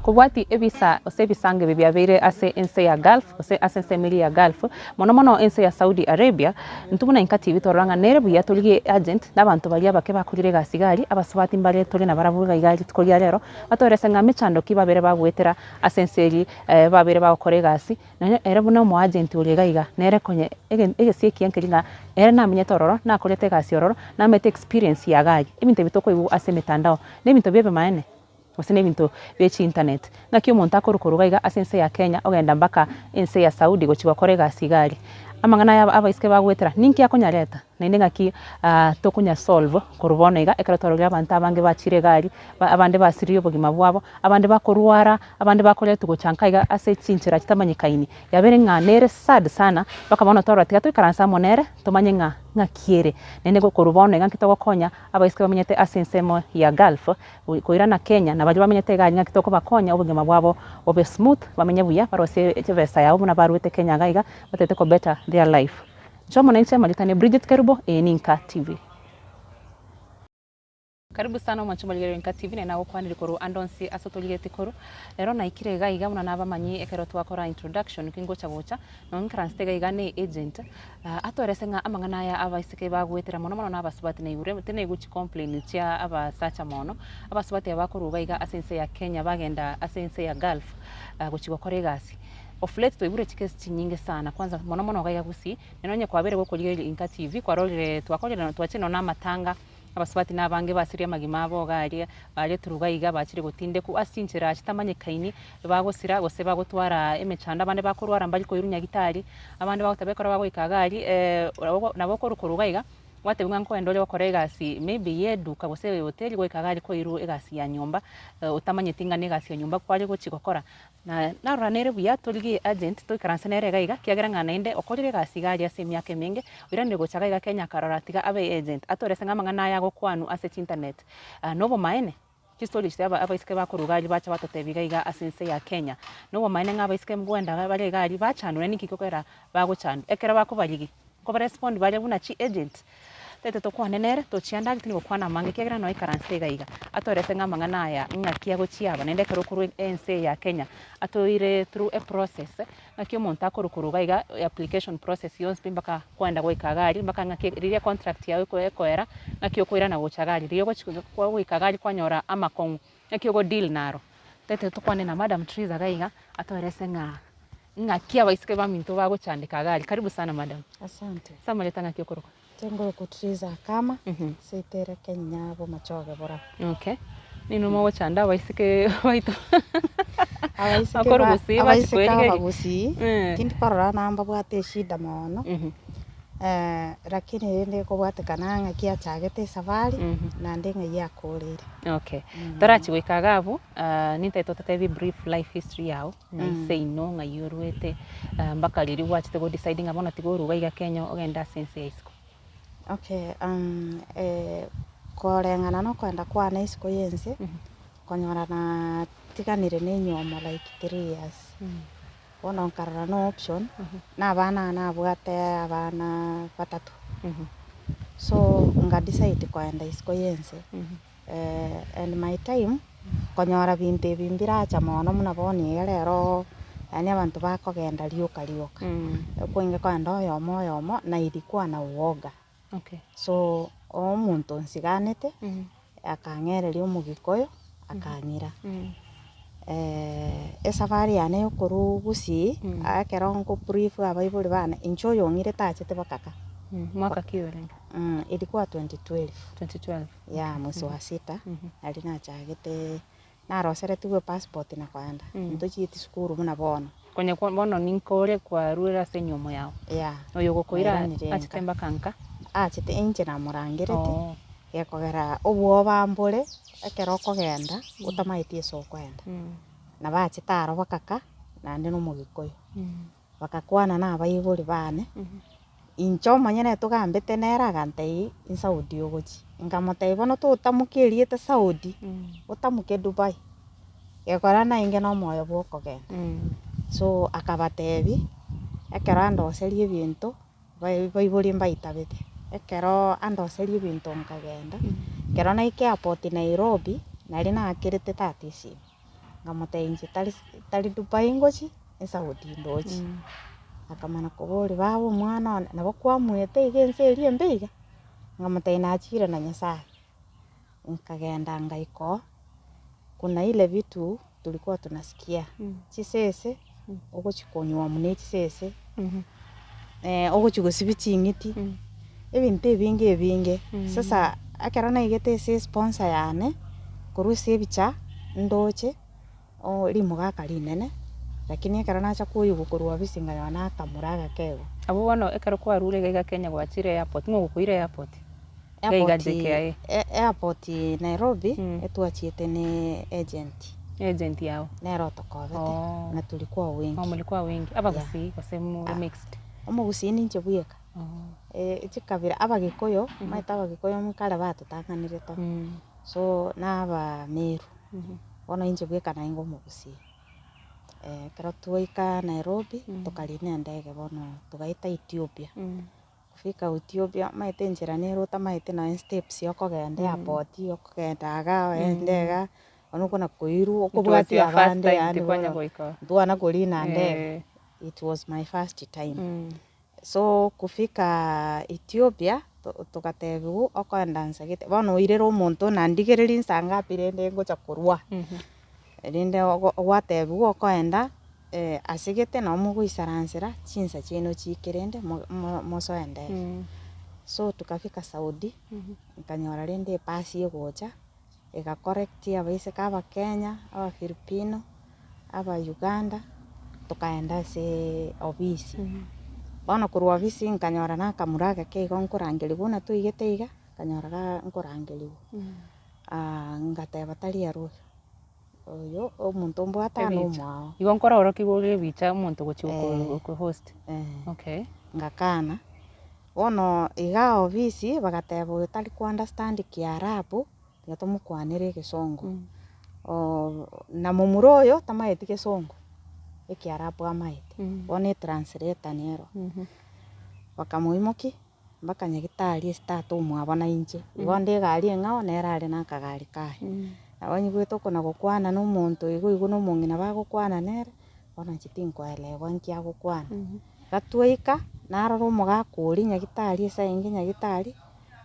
kubwati ebisa osebisange bibyabeire ase ense ya Gulf ase ense emiri ya Gulf mono ense ya Saudi Arabia ntubuna inkati bitoranga nere buya tuliye agent n'abantu bali abake bakurire gasigari abasubati mbale tuli na baravuga igari tukoria rero batorese nga mechando kibabere bagwetera ase enseri babere bakore gasi na era buno mu agent uri gaiga nere konye egesieki yankiringa era namenye tororo nakorete gasi ororo na mete experience ya gari ibintu bitoko ibu ase mitandao n'ibintu bibe maene wasine bintu byechi internet ngakyo umuntu akorukoroga asense ya Kenya ogenda mbaka ense ya Saudi gochigwa korega sigari amangana ya abaisike bagwetera ninki yakonyareta nainde ngaki tokunya solve korubona iga ekaratorogya abantu abange bachire gari abande basiriyo bugima bwabo abande bakorwara abande bakore tugocanka iga ase cinchira kitamanyikaini yabere nganere sad sana bakamona torwa tigato ikaransa monere tomanye ngakiere nende gokorubona iga nkito gokonya abaisike bamenyete asensemo ya Gulf koira na Kenya na bali bamenyete gari ngakitoko bakonya ubugima bwabo obe smooth bamenye buya barose chevesa yabo na barwete Kenya gaiga batete ko better their life. Chomo na inchema litane Bridget Kerubo Ninka TV. Karibu sana mwanchuma ligero Ninka TV na nago kwani likoro andonsi asotoligete koro. Lero na ikire gaiga muna naba manyi ekero twakora introduction kingocha gocha no nkranstega igane agent atoresenga amangana ya abaisike bagwetera mono na abasubati na igure tene guchi complain cia abasacha mono abasubati abakoruga iga asense ya Kenya bagenda asense ya Gulf guchigwa koregasi of late tuibure chikesi nyingi sana kwanza mono gaiga gusi nenonye kwabere gokolia Ninka TV kwa role twakorera na twachino na matanga abasubati nabange basiria magima abo gari bari turugaiga bachire gutinde ku asinchira chitamanye kaini bagosira goseba gutwara emechanda abande bakorwara mbali ko irunya gitari abande bagotabekora bagoika gari nabo korugaiga wate bunga nkwendole bakorega si maybe yeduka gose hotel goika gari ko iru egasi ya nyumba utamanye tinga negasi ya nyumba kwali gochigokora na ranere buya toligi agent to karansenere gaiga kiagera ngana inde okorire gasi gari ase myake menge wirande gochaga iga Kenya kararatiga abe agent atorese ngama yago kwanu ase internet nobo maene kistori cyaba abaisike bakorugari bacha batotebiga iga asense ya Kenya nobo maene ngabaisike mgwenda bale gari bachanure nikikokera bagochana ekera bakubaligi ko respond bale buna chi agent tete to kwanenere to chianda gitini gokwana mange kiagira no ikaranse gaiga atorese ngamangana ya ngakia gochiaba nende kerokuru ense ya Kenya atoire through a process ngakio monta akorukuru gaiga application process yonse mpaka kwenda goika gari mpaka ngakiria contract yawe ko ekoera ngakio koira na gochagari riyo gochikwa goika gari kwanyora ama kong ngakio go deal naro tete to kwanena Madam Triza gaiga atorese ngakia baisike baminto bagochandika gari karibu sana madam. Asante. Samaleta ngakio koroko Tengo kutriza kama seitere Kenya bo machoge bora. Okay. Nino mo chanda baisike baito. Abaisike bagusi. Kindi korora namba bwate shida mono. Lakini ende ko bwate kananga kia chagete safari na ndenga yakorere. Okay. Tarachi wekagabu ninte totatevi brief life history yao na say no nga yuruete mbaka riri wachite go deciding abona tigoro gaiga Kenya ogenda sense isiko. Okay, korengana no kwenda kwana isiko yense konyora na tiganire ne nyomo like 3 years. Bona nkarara no option na bana na bwate abana batatu. So nga decide kwenda isiko yense. And my time konyora binte bimbiracha mono muna boni rero yani abantu bakogenda lioka kwenge kwenda yomo na ilikuwa na uoga. Okay. So omuntu nsiganete akangereria omugikoyo akangira esafari yane yokoru gusi akerongo brief abaibuli bana incho yongire tachete bakaka mwaka kiwere ilikuwa 2012 ya mwezi wa 6 alina chagete na rosere tuwe passport na kwanda ndochiti skuru muna bono kwenye bono ninkore kwa ruera senyomo yao ya oyo gokoira achitemba kanka achite inche na murangirete gekogera obwoba mbure ekero kogenda utamaitie so kwenda na bachitaro bakaka na ndi no mugikoyo bakakwana na abaibuli bane incho manyene tugambete nera gantei in Saudi ogochi ngamotei bono tutamukirie te Saudi utamuke Dubai gekora na inge no moyo bwokogenda so akabatebi ekero andoserie bintu baibuli mbaitabete ekero andoserie bintu nkagenda kero na ike airport Nairobi nari na akirite 30 simu ngamuteithia tari Dubai ngochi Saudi ndochi akamana kuburi babo mwana nabo kwamwete igense erie mbeiga ngamuteithia achire na Nyasaye nkagenda ngaiko kuna ile vitu tulikuwa tunasikia chisese ogochikonywa mune chisese ogochigosibichi ngiti ebintu ebinge sasa akera na igete se sponsor yane kurusi ebicha ndoche limo gaka linene lakini ekera nacha kuyugukorwa bisinga yana kamuraga kego abo bono ekero kwa rure gaiga Kenya gwachire airport ngo gukuire airport airport Nairobi etwachiete ni agent yao nero tokobete na tulikuwa wengi mulikuwa wengi abagusi basemu mixed omugusi ni nche buyeka chikabira abagikoyo maita abagikoyo mukare batutanganire to so naba Meru bono inche buyeka na ingo mugusi kero tuika Nairobi tukarine ndege bono tugaita Ethiopia kufika Ethiopia maite njira nero tamaite na steps yokogenda airport yokogendaga endega onuko na koiru okobwati abande yani tuana kolina ndege it was my first time so kufika Ethiopia tukatebu okoenda nsagete bono irero omonto nandigereri nsanga pirende ngocha kurwa rinde watebu okoenda asigete na omuguisaransira chinsa chino chikirende mosoende so tukafika Saudi nkanyora rende pasi egocha ega correct abaise kaba Kenya aba Filipino aba Uganda tukaenda se obisi bono kurwa obisi nkanyora na kamuraga keigo nkorangeriwa na tuigete iga kanyora nkorangeriwa ngateba tari aru oyo omuntu mbwata no mwao igo nkora orokigore bicha omuntu gochiko host okay ngakana bono iga obisi bagateba utari ku understand Kiarabu yatomukwanire Kisongo na mumuroyo tamaeti Kisongo Kiarabu amaite bono translator nero bakamuimoki bakanyagitari start omwabona inche igonde gari ngao nerare na kagari kae abanyi gweto kona gukwana no muntu igo no mungina bagukwana nere bona chitinkoelewa nkia gukwana gatweika narora omugakuri nyagitari esa ingi nyagitari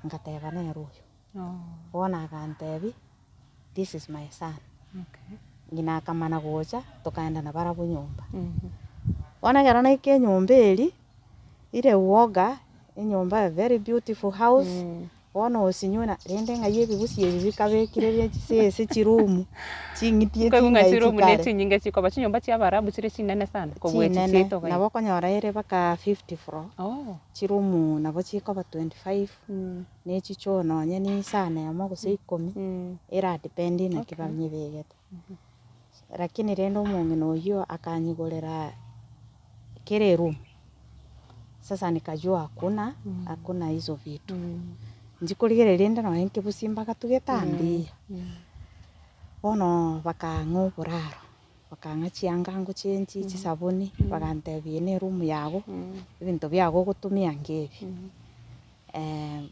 ngateba nero bona agantebi this is my son ngina akamana gocha tukaenda na barabo nyumba bona gara na ike nyumba eri ile uoga nyumba very beautiful house bona osinyuna rende ngaye bigusie bikabekire chisese chirumu chingitie chinga chirumu neti nyinga chikoba chinyumba chia barabu chire chinene sana kobwe chito na boko nyora ere baka 50 floor chirumu nabo chikoba 25 ne chichono nye ni sana yamo gose 10 era dependi na kibanye begete lakini rendo mungino yo akanyigorera kere room sasa nikajua hakuna hizo vitu njikurigereria nda no enke busimba katugetambi bono bakang'o buraro bakang'achianga ngo chenji chisabuni bagantebie ne room yago ibintu byago gutumia ngebi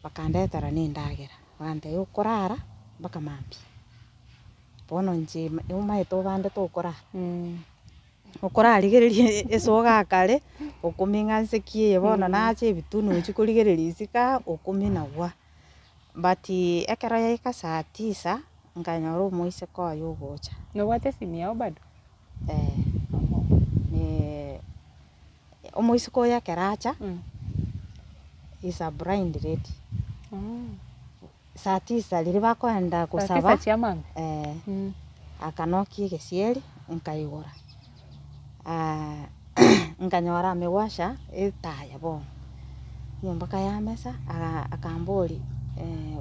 bakandetara ne ndagera bagante ukurara bakamambi bono nje umaito bande to ukora ukorigereria esoga kare ukuminga nsekie bono nache bitunu chikurigereria isika ukumina gwa but ekero yaika saa 9 nganyora omoise koyo gocha no wate simu yao bado ni omoise koya keracha is a blind lady saa 9 riri bakwenda kusaba akanoki gesieri nkaigora nganyora amewasha etaya bono nyumba kaya mesa akambori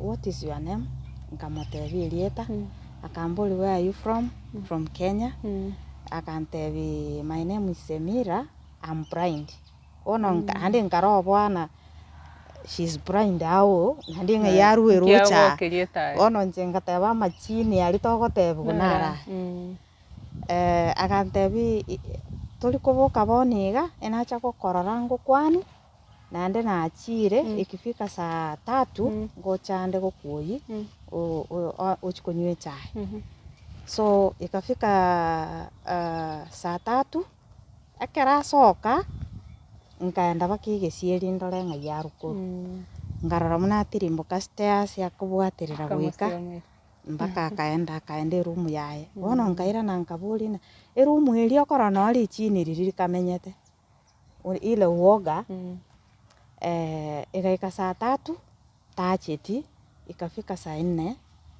what is your name nkamotebi elieta akambori where are you from Kenya akantebi my name is Semira I'm blind ono ande nkaro bwana she's blind ao handi nga yaru erocha ono njengateba machini ali togotebi gunara akantebi tuli kuboka boniga enacha gukorora ngukwani nande na achire ikifika saa 3 ngochande gokuoyi uchikunywe chai So ikafika saa 3 ekera soka nkaenda bakigesieri ndore ng'ai ya rukuru ngarora muna tirimbuka stairs yakubwatirira gwika mpaka akaenda room yaye bono nkaira na nkaburi na room eri okora no ari chini riri kamenyete ile uoga igaika saa 3 tacheti ikafika saa 4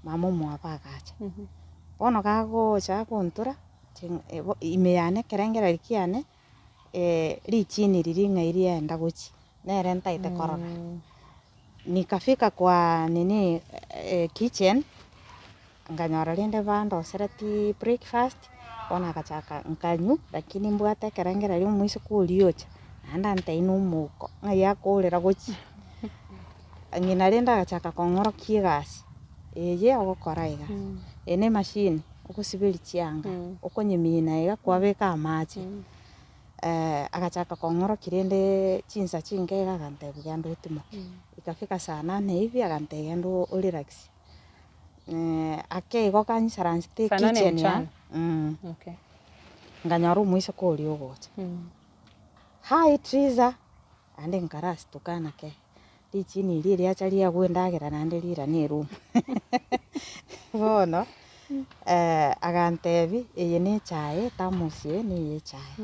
mama mwapa akacha bono gagocha kuntura imeyane kerengera rikiane ri chini riri ng'ai enda guchi nere ntaite corona nikafika kwa nini kitchen nganyora rinde bandosereti breakfast bono agachaka nkanyu lakini mbwate kerengera ri mwiso kuriocha nanda ntaina umuko ng'ai akurira guchi ng'ina rinde agachaka kong'orokia egasi eye ogokora iga ene machine ogosiberi chianga okonyemina iga kwabeka amache agachaka kong'orokia rinde chinsa chinke iga agantebia genda otimo ikafika saa 8 hivi agantebia genda orelax akeigoka nyisaranste kitchen ya Okay. nganyora omwiso koria ogocha hi Triza ande nkarastuka ke ri chini ri riacharia gwendagera nande rira ni room bono agantebi eye ni chai tamusie ni ye chai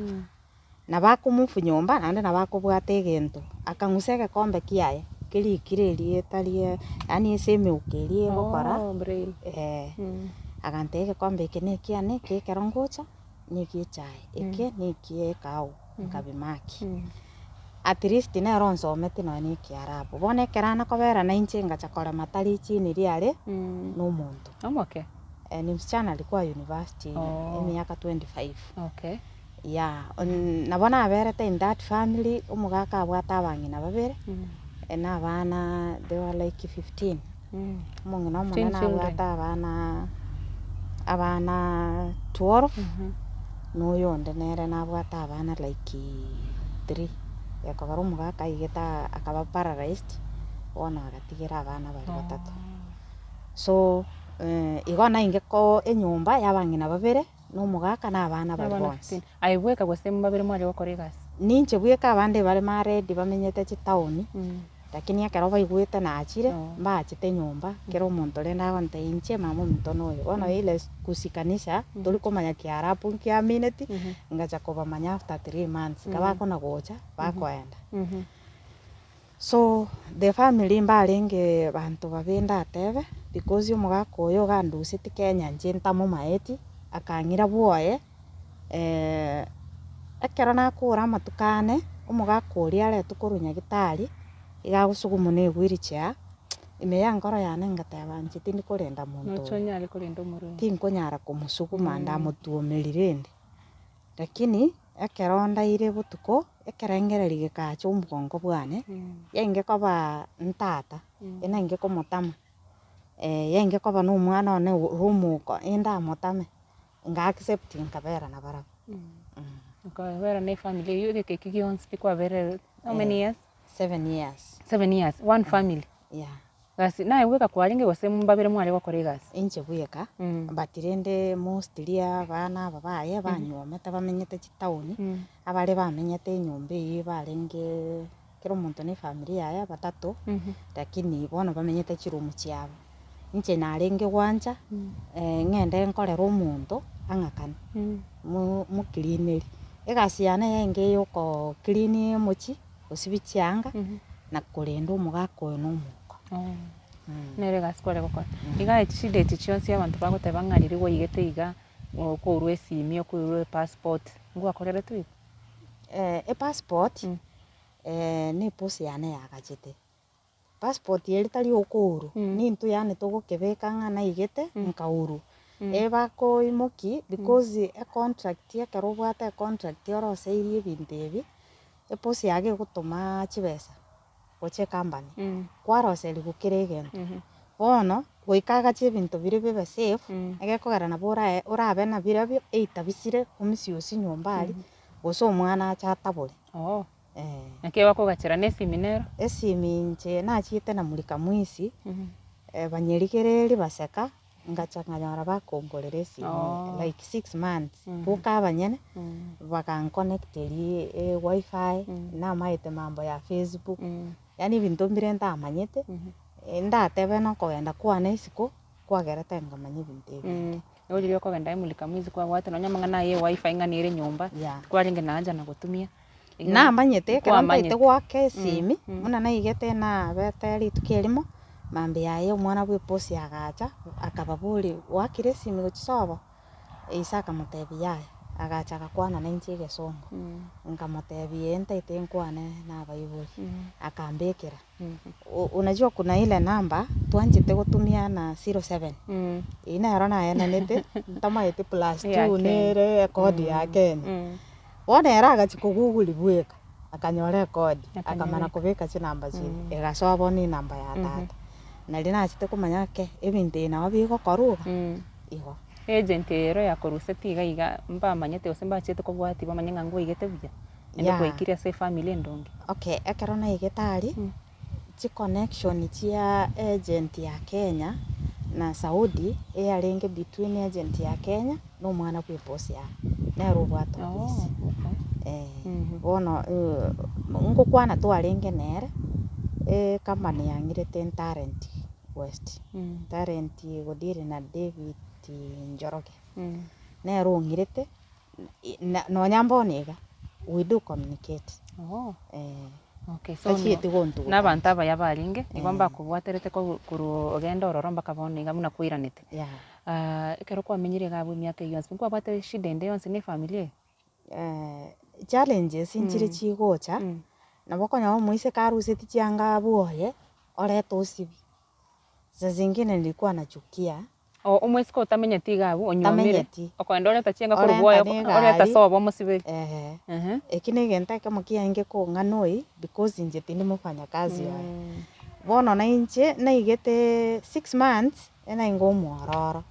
na bakumufu nyomba nande na bakubwata egento akang'usa egekombe kiaye kirikire tarie yani eseme ukerie gokora agante egekombe eke ni kiane kekero ngocha ni kie chai eke ni kie kau nkabimaki at least nero nsomete no ni kiarabu bono ekerana kobera na inche ngachakora matari chini riare no muntu Okay. Ni msichana alikuwa university miaka 25 Okay. nabona aberete in that family umugaka abwata abang'ina babere na abana they were like 15 umong'ina omonene abwata abana 12 n'oyo onde nere nabwata abana like 3 yakogara umugaka aigeta akaba paralyzed bono agatigira abana bari batatu so igona ingeko enyumba y'abang'ina babere n'omugaka n'abana bari bonse aibweka gose mbabere mwari gukora egasi ninche bweka abande bare maredi bamenyete chitaoni lakini ekero baigwete nachire mbachete nyumba kero omonto renda agonte inche mama omonto oyo bono ile kusikanisha turi komanya kiarabu nkiamineti ngacha kobamanya after 3 months kabakona gocha bakoenda so the family mbarenge bantu babenda atebe because omugaka oyo ganduseti Kenya nche ntamo maeti akang'ira bwoye ekero nakora amatukane omugaka oria aretwa korwa nyagitari igagosugumwa na wheelchair imeya nkoro yane ngateba nche tindi korenda muntu nochonyari korenda omorwaire tinkonyara komusuguma ndamutuomeri rende lakini ekero ndaire botuko ekerengeri gikacha omogongo bwane yainge koba ntata enainge komotama yainge koba na omwana one rumuko endamotame nga accept nkabera na barabo ukabera na family iyo geke gionse kwabere how many years 7 years 7 years one family gasi naye weka kwaringe gose mbabere mwari gukora egasi inche bweka batirende mostly abana babaye banyomete bamenyete chitaoni abare bamenyete enyomba iyi barenge kero omonto ne family yaya batatu lakini bono bamenyete chirumu chiabo inche narenge gwanja ng'ende nkorera omonto ang'akane muklineri egasi yane yainge yoko clean mochi osibi chianga na korenda omugaka oyo n'omoko nere gasi kore gukora iga shida chionse abantu bagoteba ng'ariri goigete iga okourwa esimi okourwa passport ngwakorere tu passport ni posi yane yagachete passport yeri tari okouru nintu yane togokebeka ng'ana igete nkauru bakoimoki because contract ekero obwate contract oroseirie ebinto ebi eposi yage egotoma chibesa goche company kwaroseri gokera egento bono goika agacha ebinto bire bibe safe egekogera nabo orabe na birabio eitabisire omisiosi nyomba ari gose omwana acha atabore nake bakogachera nesimi nero esimi inche nachiete na mulika mwisi banyerigereri baseka ngacha nganyora bakongorera esimu like 6 months Mhm. bukabanyene bakanconnecteri wifi namaete mambo ya Facebook yani bintu mbire ntamanyete ndatebe no kogenda kwana isiko kwagerete ngamanya bintu ebingi Uririo kogenda imulika mwizi kwa watu no nyamanga na ye wifi nganire nyumba kwaringe naja na gutumia namanyete karantaite gwake simi muna naigete na beteri tukirimo mambe yaye umwana bwe posi agacha akababuri wakire simi guchisobo isaka mutebi yaye agacha agakwana na inchi gesongo nkamutebi entaite nkwane na baiburi akambekera unajua kuna ile namba tuanjite gutumia na 07 ina yaro na yana nete ntamaite +2 nere kodi ya Kenya wona era agachiko Google bweka akanyore kodi akamana kubeka chi namba chi egasobo ni namba ya tata na rina achite kumanya ke ebintu na wabigo koruga igo agent ero ya koruseti gaiga mba manyete osemba chete kobwati bamanya ngo igete bya endo kwikiria se family ndonge okay ekero na igetari chi connection chia agent ya Kenya na Saudi aringe between agent ya Kenya no mwana kwe posi ya na robwato bisi bono ngukwana tu aringe nere company yangirete talent west talent godire na David Njoroge na rongirete no nyamboniga we do communicate okay so na banta baya baringe igomba kubwaterete ko kuru ogenda ororomba kaboniga muna kwiranete kero kwamenyire gabo myaka yonse kwa bate shidende yonse ni family challenges inchire chigocha na bokonya muise karuseti chianga buoye oreto sibi za zingine nilikuwa nachukia umwesiko utamenya tigabu onyomire okwenda oreta chianga kurubwoyo oreta sobo musibe ekine genta kama kiange ko nganoi because inje tini mufanya kazi yae bono na inje na igete 6 months ena ingo mwororo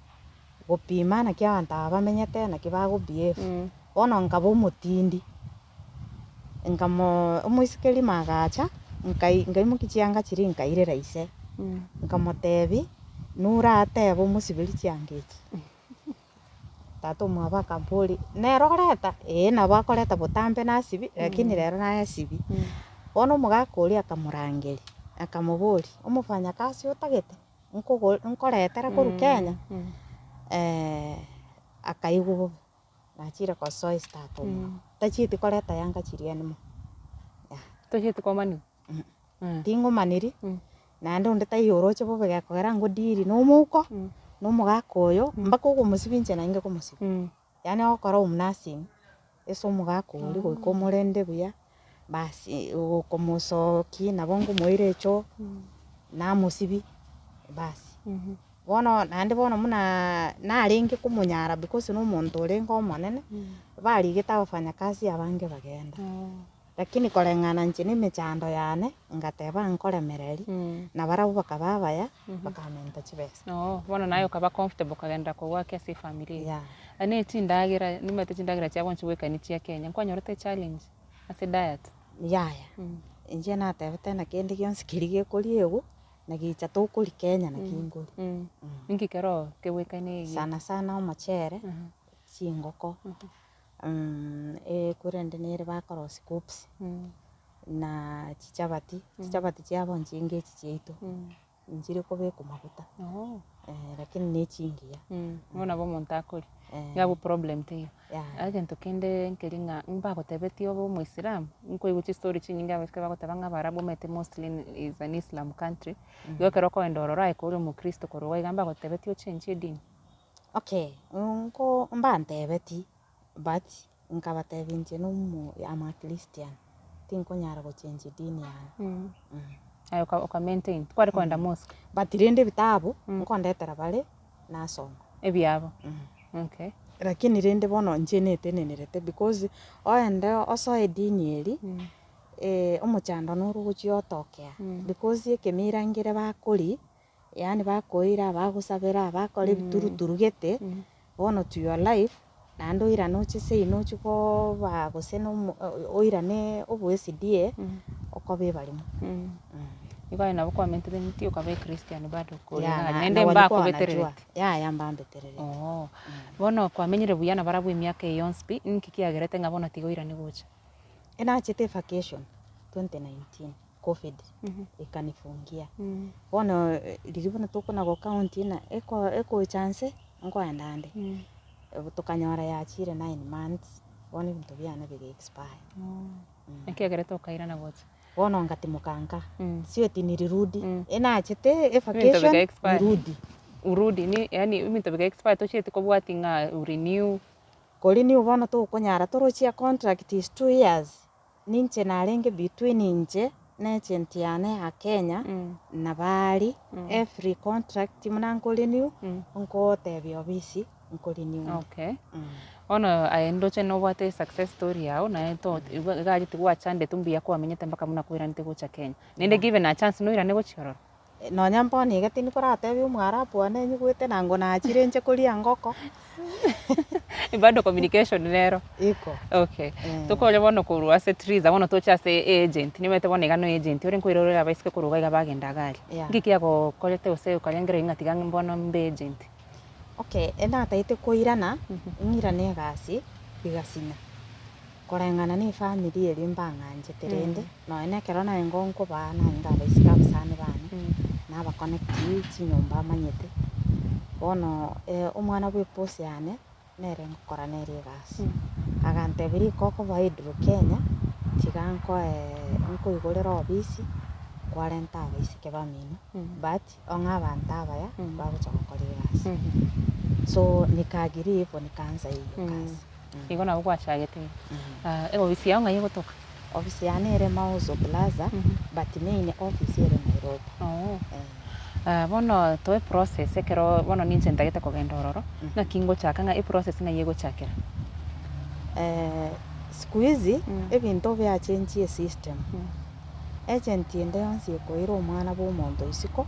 gopima na kia anta bamenyete na kibago BF bono ngabo mutindi ngamo umwisikeli magacha ngai mukichianga chiri nkaire raise ngamotebi nura atebo musibiri chiangechi tato mwaba kampoli neroreta na bakoreta butambe na sibi lakini rero na sibi bono mugakuri akamurangeri akamuburi umufanya kazi utagete nkoretera kuru Kenya akaigubo nachira kwa soy start tachiti koreta yanga chirianimo tochiti komani tingo maniri na ndo ndeta yoroche bobe gakora ngo diri no muko no mugakoyo mbako go musibinje na inge ko musibi yani okora umnasing eso mugakuri go komorende buya basi ukomusoki na bongo moirecho na musibi basi bono nande bono muna na ringe kumunyara because no muntu urengo monene bari gitafanya kazi abange bagenda lakini korengana nchini mechando yane ngateba nkoremereri na barabu bakababaya bakamenta chibesa bono nayo kaba comfortable kagenda ko wake si family ane tindagira nimete tindagira cya bonche wekani chia Kenya kwanyorete challenge ase diet inje na tebete na kendi gyonse kirige kuriego na gicha to kuri Kenya na kinguri ninki kero kewekane sana omachere chingoko kurende nere bakoro scoops na chichabati chiabo nchinge chicheito njire kobe kumaguta lakini ne chingia ngona bo montakori ngabo problem te agento kende nkelinga mba gotebetio bo muislam nko iguchi story chinyinga bafika bagotebanga barabu mete mostly is an Islam country yokero ko endorora ikore mu Kristo koro igamba gotebetio chenche dini okay nko mba ntebeti but nkabatebinje no mu ama Christian tinko nyara go change dini yana ayo ka maintain kwari kwenda mosque but rende bitabo nko ndetera bale na songo ebyabo okay lakini rende bono njenete nenerete because oende oso dini eri omuchando no ruguchio tokea because ekemirangire bakuri yani bakoira bagusabera bakore biturugete bono to your life nando ira no chise ino chuko bagose no oira ne obwesidie okobe barimo Iko na kwa mentally ukabe Christian bado ko nende mbako beterere ya mbambe terere bono kwa menyire buyana barabu miaka yonspi nkikiagerete ngabona tigoira ni gucha ena chete vacation 2019 covid ikanifungia bono liribona tukona go county na eko chance ngoenda ndande tukanyora ya chire 9 months bono bintu byana bige expire nkiagerete ukaira na gucha bono ngati mukanga sio tinirudi ena chete vacation urudi ni yani bintu bige expire to chete ko bwati nga renew Kolini ubona tu kunyara turuchia contract is 2 years. Ninche narenge between inche na agent yane ya Kenya na bari every contract mnankolini nko tebi obisi nkolini. Okay. Ono aendo cheno wate success story yao na to gari tigwa chande tumbia kwa menyete mpaka muna kwira nite gucha Kenya. Ninde given a chance no ira ne guchiro. No nyampo ni gatini kurate bi mwarapu ane nyugwete nango na chirenche kuria ngoko. Bado communication nero iko okay tukoje bono kuru asset trees abono tocha se agent ni mete bono igano agent uri nkwirorera baisike kuruga iga bagenda gari ngikia ko kolete ose ukalengere ingatiga mbono mbe agent okay ena taite koirana ngirane gasi bigasina korengana ni family eri mbanganje terende no ene kerona engonko bana inga baisika busane bana na ba connect chinyomba manyete bono umwana bwe post yane nere ngukora nere gasi agante biri koko baidro Kenya tiganko nko igorera obisi kwa renta baisike bamino but onga banta baya babucha gukora gasi so nikagiri ipo nikanza iyo gasi igona bwo achagete obisi yao ngaye gutoka obisi yane ere Mauzo Plaza but main office ere Nairobi bono toe process ekero bono ninche ndagete kugenda ororo na kingo chaka nga process nga yego chakera siku hizi ebintu bya change system agent ende yonsi koira omwana bo muntu isiko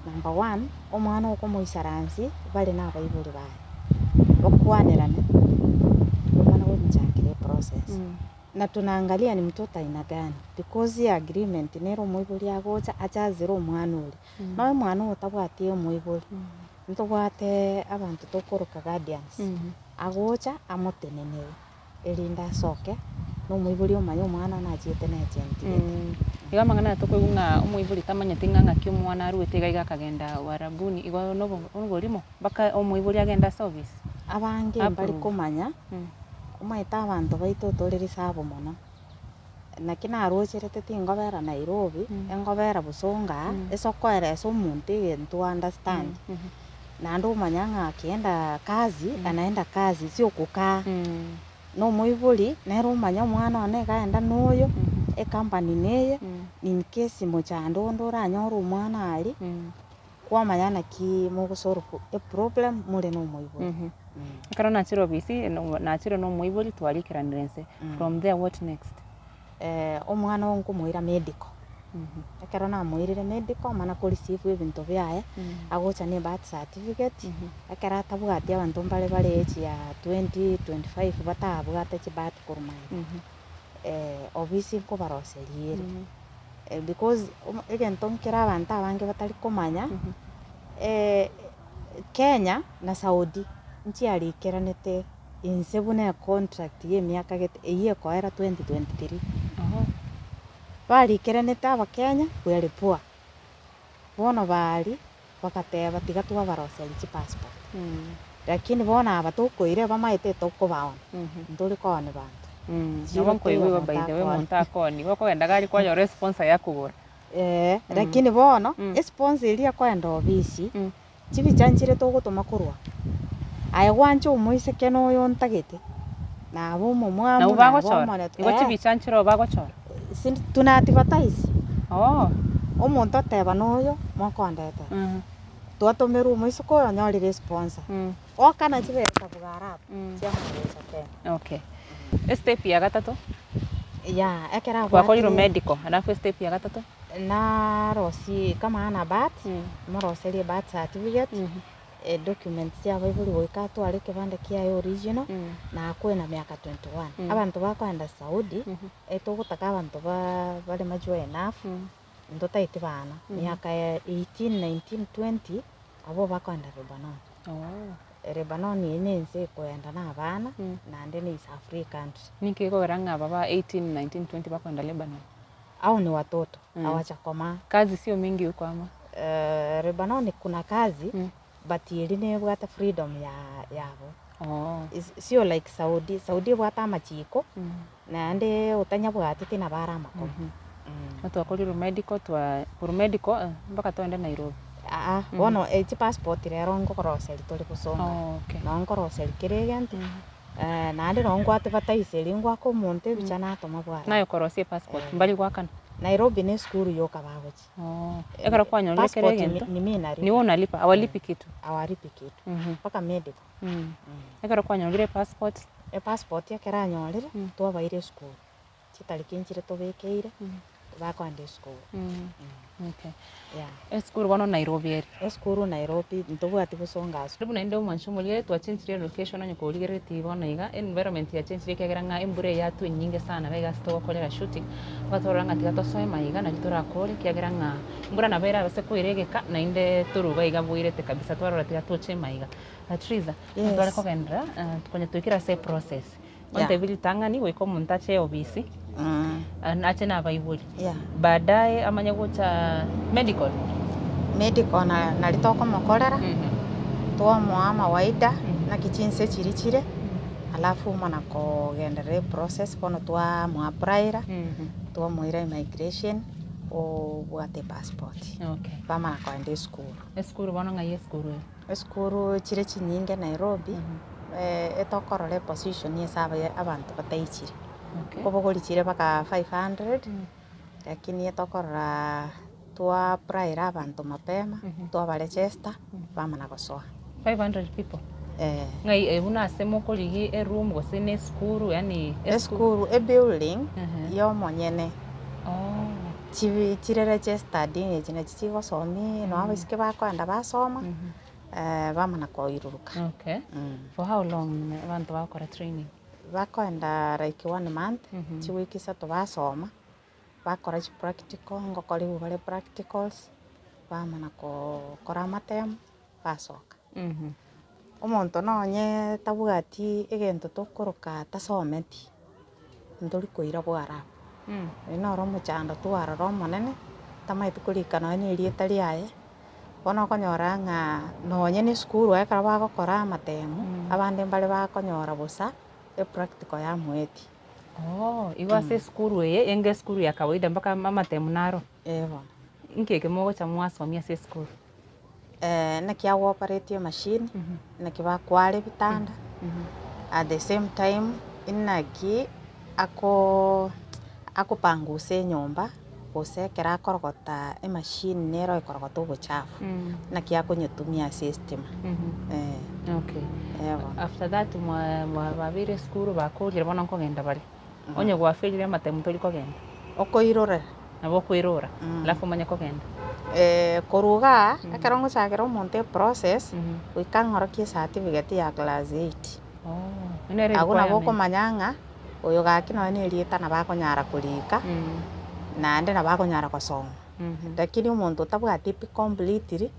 number 1 omwana oko moisaransi bali na bayibuli baye okwanirana omwana bo mchakire process na tunaangalia ni mtoto aina gani because ya agreement nero moibuli agocha achazira omwana uri nawe mwana utabwatie moibuli ntobwate abantu tokoroka guardians agocha amotenenewe elinda soke no moibuli omanyo omwana na chiete na agent iga mangana tokoigunga omoibuli tamanyete nganga kyo mwana aruete gaiga kagenda warabuni igo no ngorimo baka omoibuli agenda service abange bali komanya umaita abantu baito toreri sabo mono nakina arocherete tingobera Nairobi engobera busonga esokoera somuntu into understand na ndo manyanga akienda kazi anaenda kazi sio kukaa no moibuli nero manya mwana one gaenda noyo e company neye in case mochando ndora nyoro mwana ali kwa manyana ki mogosoro a problem mure no moibuli karo nachiro bisi nachiro no moibuli twalikirandense from there what next omwana onko moira medical karo na moirire medical mana ko receive ebintu byaye agocha ne birth certificate akara tabugati abantu mbale bale echi ya 2025 batabugate chi birth kurumai obisi ko baroseliere because egento nkira abantu abange batali komanya Kenya na Saudi nchi alikiranete insebune contract ye miaka gete eye koera 2023 bali kiranete aba Kenya kwelipua bono bali bakateba tigatwa baroseli chi passport lakini bona abatokoire bamaite toko baona nduri kone bantu Nyo kwewe by the way montakoni bako enda gari kwa yo sponsor ya kugura lakini bono sponsor ilia kwenda obisi chibi chanchire to gutuma kurwa aye gwanche umuise keno yo ntagete na bo mumwa na ubagochora igo chibi chanchire ubagochora tuna advertise omuntu ateba noyo mwakondete twatomeru umuise ko yanyorire sponsor okana chibe tabugara cia mwecha tena okay step ya gatatu ya ekera kwa koliro medical alafu step ya gatatu na rosi kama ana bat moroseli bat certificate documents ya baibuli wikato ale kibande kia original na kwena miaka 21 abantu bakwenda Saudi etogutaka abantu bale majwe enough ndutaiti bana miaka 18 19 20 abo bakwenda Lebanon. Lebanon ni nse kwenda na bana nande ni East Africa country. Niki kogera baba 18 19 20 bakwenda Lebanon. Au ni watoto hawajakoma. Kazi sio mingi huko ama? Lebanon kuna kazi but iline bwata freedom yabo. Sio like Saudi bwata machiko nande utanya bwatite na bara makomo. Watu wakoriro medical mpaka tuende Nairobi. Wono echi passport rero ngokoroserĩ turi gusonga. No ngoroserĩ kirigenti. Nande no ngwate bataiceri ngwako monte bicha natoma bwara. Nayo korosie passport mbali gwakana. Nairobi ni skuru yoka bagochi. Ekara kwanyolire kirigenti. Ni mimi nalipa. Ni wewe unalipa, awalipi kitu. Awalipi kitu. Mpaka medical. Ekara kwanyolire passport. Passport yakera nyolire twabaire skuru. Chitalikinchire tobekeire. Bakwande skuru. Okay. Yeah. Skuru bono Nairobi eri. Skuru Nairobi ntobwati gusonga. Ribu naende omanchumulire twachenjire location onye koligere tibono iga environment ya change kegera nga embure yatu nyinge sana bega sto kolera shooting batoranga tiga tosoe maiga na gitora kole kegera nga mbura na bera base koiregeka na inde turuga iga buirete kabisa twarora tiga toche maiga. Triza twale kogendra tukonye twikira se process. Onte vili tangani weko muntache obisi. Ache na baibuli. Baadaye amanya gocha medical na litoko mokolera tuwa mwama waida na kichinse chirichire alafu mana kogendere process kono tuwa mwapraira tuwa mwira immigration o bwate passport. Bamana kwende skuru bono ngai skuru chire chinyinge Nairobi etokorore position yesaba abantu bataichire. Kobogoli chire baka 500 lakini etokorora twa praira abantu mapema twa barechester bamana gosoa 500 people. Ngai una semo koligi e room gosene skuru yani skuru e building yo monyene. Chire registered ni chine chigo somi no abiske bakwenda basoma bamana koiruruka. For how long abantu bakora training? Bakwenda like 1 month chiwiki sato basoma bakora chi practical ngokori ubale practicals bamana kora matemu basoka. Omonto nonye tabugati egento tokoroka tasometi ndori koira bwara inoro muchando twaroro monene tamaiti kurikana ni rieta riaye bono konyora nga nonye ni skuru ekara bagokora matemu abande mbale bakonyora busa practical ya mweti. Iwase skuru enge skuru ya kawaida mpaka mama temunaro. Nkeke mogo cha mwasomia se skuru. Na kia operate machine na kiba kwale bitanda. At the same time inaki ako panguse nyomba osekera korogota machine nero ikorogota ubuchafu na kia kunyetumia system. After that babire skuru bakolire bono nkogenda bari onye gwafirire matemu tori kogenda okoirora nabo koirora alafu manya kogenda koruga akarongo chagero monte process wikangoro ki certificate ya class 8 aguna boko manyanga oyo gakino ni rieta na bakonyara kurika na ande na bakonyara gosoma lakini umuntu tabwati completely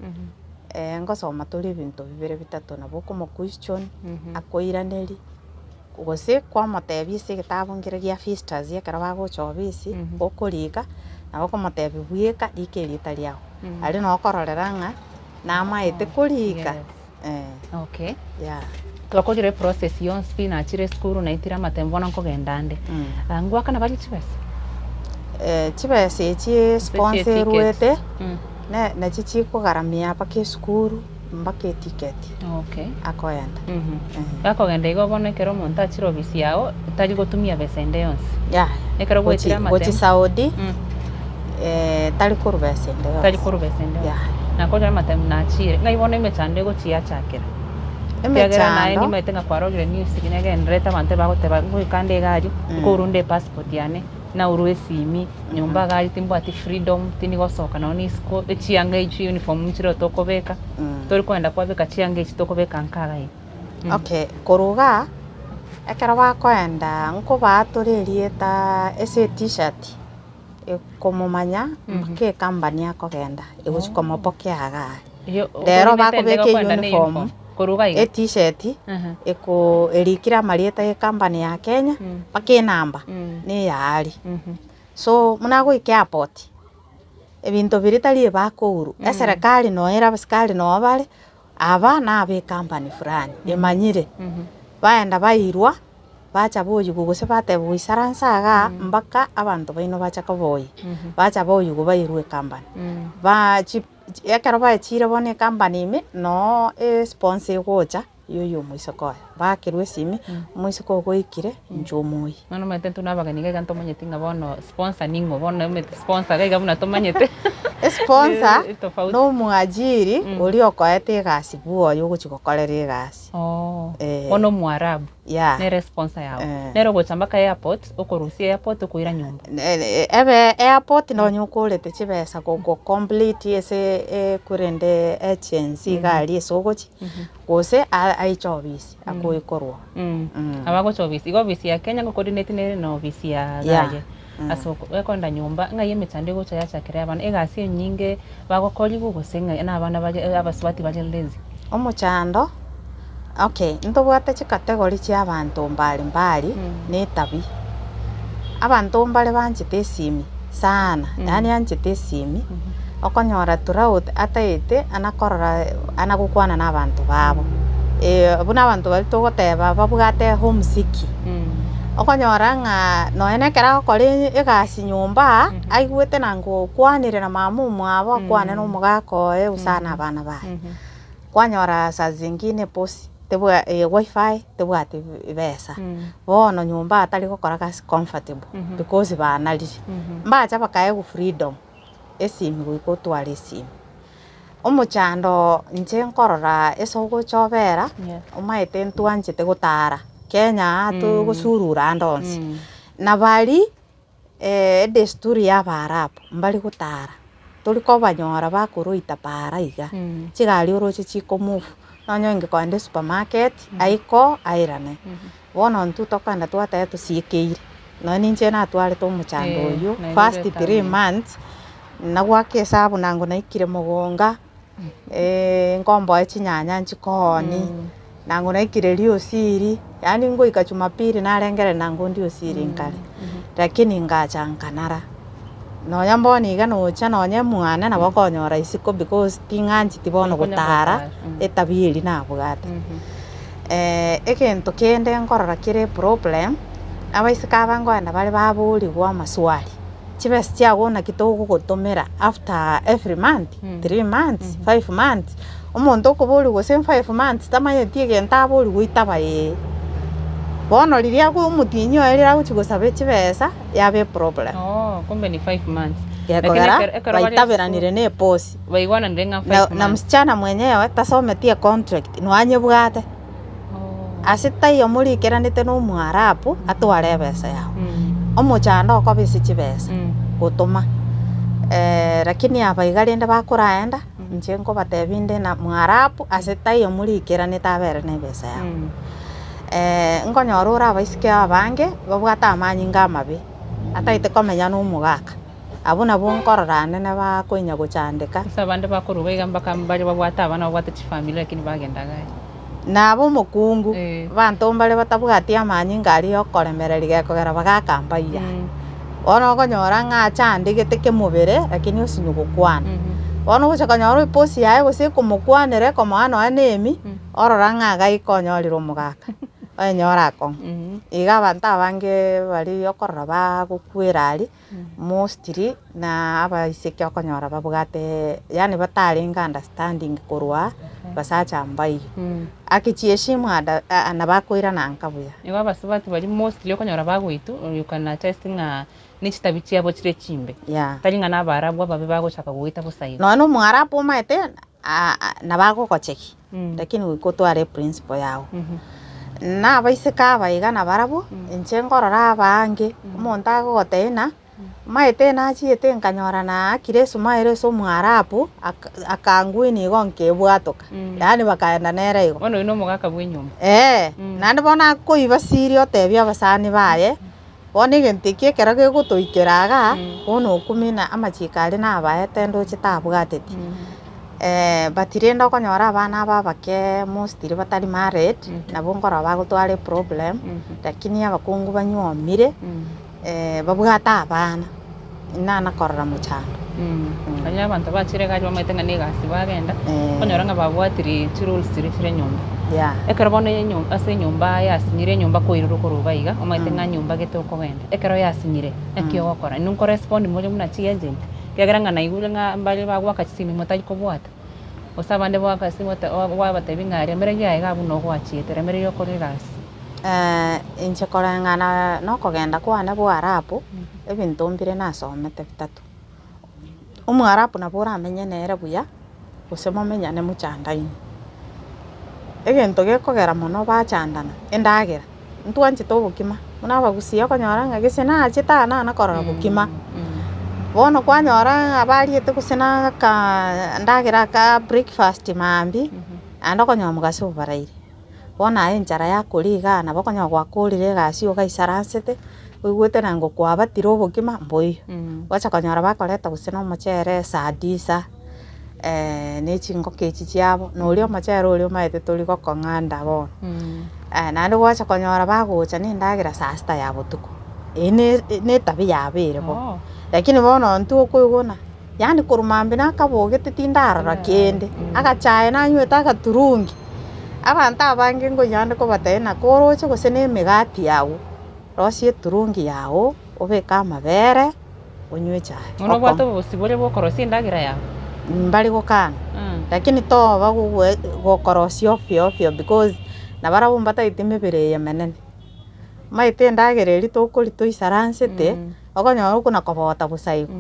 ngosoma turi bintu bibere bitatu na boko mo question akoiraneri gose kwa matebi se gitabu ngire gia fisters yakara bagochobisi okorika na boko matebi bwieka ikerita liao ari no kororeranga na maite kurika. Twakojire process yon spina chire skuru na itira matembo na kogendande ngwa kana bali chibese chibese chi sponsor wete na chichi kugaramia pake skuru mbake ticket akoyenda akogenda igo bonekero monta chiro bisi yao tari gotumia besende yonse ekero gwetira matembo Saudi tari kurubesende na kojira matembo na chire ngai bone mechande go chia chakera emechando ni maitenga kwarogire news kinege ndreta bante bagoteba gwikande gari kurunde passport yane na urwe simi nyumba gari timbo ati freedom tini gosoka na onisco echianga ichi uniform mchiro tokobeka tori kwenda kwabeka chianga ichi tokobeka nkaga hi. Koruga ekero bakwenda nko batorerieta ese t-shirt ikumumanya mpaka company akogenda iguchikomopokeaga Rero bakobeka uniform kuruga iga t-shirt erikira marieta ya company ya Kenya mpaka namba ni yari so munagoika airport ebinto biritari bakuru serikali noera abasikari no bare aba nabe company fulani emanyire baenda bairwa bacha boyugo gose batebwa isaransaga mpaka abantu baino bacha koboyi bacha boyugo bairwe company ekero bachire bone company ime no sponsor gocha yoyo mwisokoya bakirwe simi mwisoko goikire njomoi nono matetu nabagani ga ntomanyete nga bono sponsor ningo bono mete sponsor ga muna tomanyete sponsor no muajiri uri okoete gasi buo yo guchikokorera gasi bono mwarabu yeah ne sponsor yao nero gochamba ka airport okorusia airport okuira nyumba ebe airport no nyukurete chibesa go complete ese kurende agency gali sogochi gose aichobisi akoikorwa abagochobisi igo bisi ya Kenya go coordinate ne no bisi ya gaje asoko ekonda nyumba nga yemechande gocha yachakire abana egasi nyinge bagokori gugosenga na abana baje abaswati baje lezi omochando okay ntobwate chikategori chia abantu mbali ne tabi abantu mbale banchite simi sana yani anchite simi okonyora throughout ataite anakorora anagukwana na abantu babo buna abantu bali togoteba babugate homesick okonyora nga noene kera gokora egasi nyumba aigwete nango kwanire na mamu mwabo kwane no mugakoe usana abana bae kwanyora saa zingine post tebwa wifi tebwa besa bono nyumba atari gokora gas comfortable because banari mbacha bakae ku freedom esimi gwikotwara esimi omochando nche nkorora esogo chobera omaete ntwanchete gutara Kenya atu gusurura ndonsi na bali desturi ya barabu mbali gutara turi ko banyora bakuruita para iga chigari oroche chikomufu nonyo kwande supermarket aiko airane bono ntuto kanda twata tusiikeire no ninche na tware to muchando uyu first 3 months nagwake sabu nango naikire mugonga ngombo echinyanya nchikoni nango naikire rio siri yani ngo ikachumapiri narengere nango ndio siri nkale lakini ngachankanara no yamboni iga no cha no nyamwana na bakonyora isiko because tinganchi tibono gutara etabiri na bugate ekento kende nkorora kire problem abaisika bangoenda bali baburi gwa maswali chibes chiagona kitogo gutumira after every month 3 months 5 months omonto okobori gose 5 months tamayetie genta bori guitaba bono riria go mutinyo erira guchigosabe chibesa yabe problem kumbe ni 5 months gekogera baitaberanire ne posi baigwana ndenga 5 months na msichana mwenyewe tasometie contract nwanye bwate asitayo muri keranite no mwarabu atware besa yao omochando okobisi chibesa gutuma lakini abaigarinde bakuraenda nche ngo batebinde na mwarabu asitayo muri keranite abere ne besa yao nkonyorora abaisike abange babwata amanyi ngamabe ataite komenya no mugaka abuna bonkororane na bakoinya guchandika sabande bakuru bega mbaka mbali babwata abana babwata chifamily lakini bagendaga nabo mukungu bantu mbale batabwati amanyi ngari okoremereri gekogera bagakambaia ono konyora ngachandike ke mubere lakini usinyugukwana ono guchakanyora iposi yae gose kumukwanire komwana anemi orora ngaga ikonyoriro mugaka anyora ko iga banta bange bari okorora bagukwirari mostly na abaiseke okonyora babugate yani bataringa understanding kurwa basacha mbai akichieshimu na bakwira na nkabuya iwa basubati bari mostly okonyora bagwitu you can testing nichitabichi abo chire chimbe taringa na barabu babe bagochaka guita busayi no mwarabu maete na bagokocheki lakini wikotware principle yao na baiseka baiga na barabu enche ngorora abange omonto agogoteina maete na chiete nkanyora na akiresu maire so mwarabu akangwini gonke bwatoka yani bakaenda nere igo bono ino mugaka bwenyuma nandi bona koiba sirio tebia basani baye Bono egento ki ekero gegotoikera iga bono okumina amachiko aria nabaete ndoche tabwateti but rende okonyora abana aba abake mostly batari married nabo nkora bagotwara problem lakini abakungu banywomire babwate abana nakorora mochando anya abantu bachire gajo bamaite ng'a negasi bagenda okonyora ng'a babwatire chirules chire nyomba ekero bono ase enyomba yasinyire enyomba koirwa koroba iga omaite ng'a nyomba gete okogenda ekero yasinyire eki ogokora nunkorespond morio buna chi agent kiagera ng'a naigure ng'a mbare bagwaka chisimi motari kobwata ose abande bwaka simu wabatebi ng'a remere giaye iga buna ogwachiete remere yokora egasi inche koreng'ana nokogenda kwane bwarabu ebinto mbire nasomete bitatu omwarabu nabo oramenye nere buya gose momenyane mochandaine egento gekogera mono bachandana endagera ntwanchete obokima buna abagusia okonyora ng'a gese nachete na korora bokima bono kwanyora abariete gose na ndagera ka breakfast mambi ande okonyora omogasi obaraire bono aye enchara yakoria iga nabo okonyora gwakorire egasi ogaisaransete oigwete nango kwabatire obokima mboiyo gocha konyora bakoreta gose na omochere saa 9 na echingoko echi chiabo na oria omochere oria omaete tori gokong'anda bono naende gwacha konyora bagocha na endagera saa 6 ya botuko na etabia yabeire bo lakini bono intwe okoigona yaani korwa mambia nakabogete tindarora kende agachae nanywete agaturungi abanto abange ngoyande kobatebia koroche gose na emegati yago rosia eturungi yago obeke amabere onywe chae mono bwate obosibore bokorosia endagera yago mbari gokana lakini toba gokorosia ofio because nabarabo mbataite emebere eye emenene maite endagera eri tokori toisaransete okonyora okona kobota bosaigo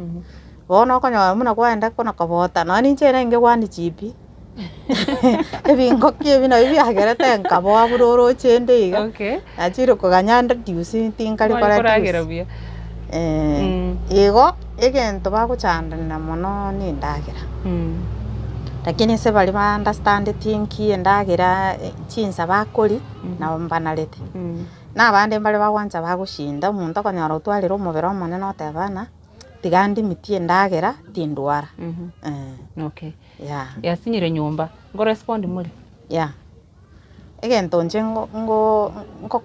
bono okonyora buna kwenda kona kobota nonye inche nenge gwani chipi ebingoki ebi nabio biagerete nkaboa buna oroche ende iga nachire koganyanda diusi tinkari koragera buya igo egento bagochandana mono ni endagera lakini ase bari ba understand tinki endagera chinsa bakori nabo mbanarete na abande mbare bagwancha bagoshinda omonto okonyora otwarire omobere omonene otebana tiga ndimitie endagera tindwara yasinyire nyomba ngorespond muri egento inche ngo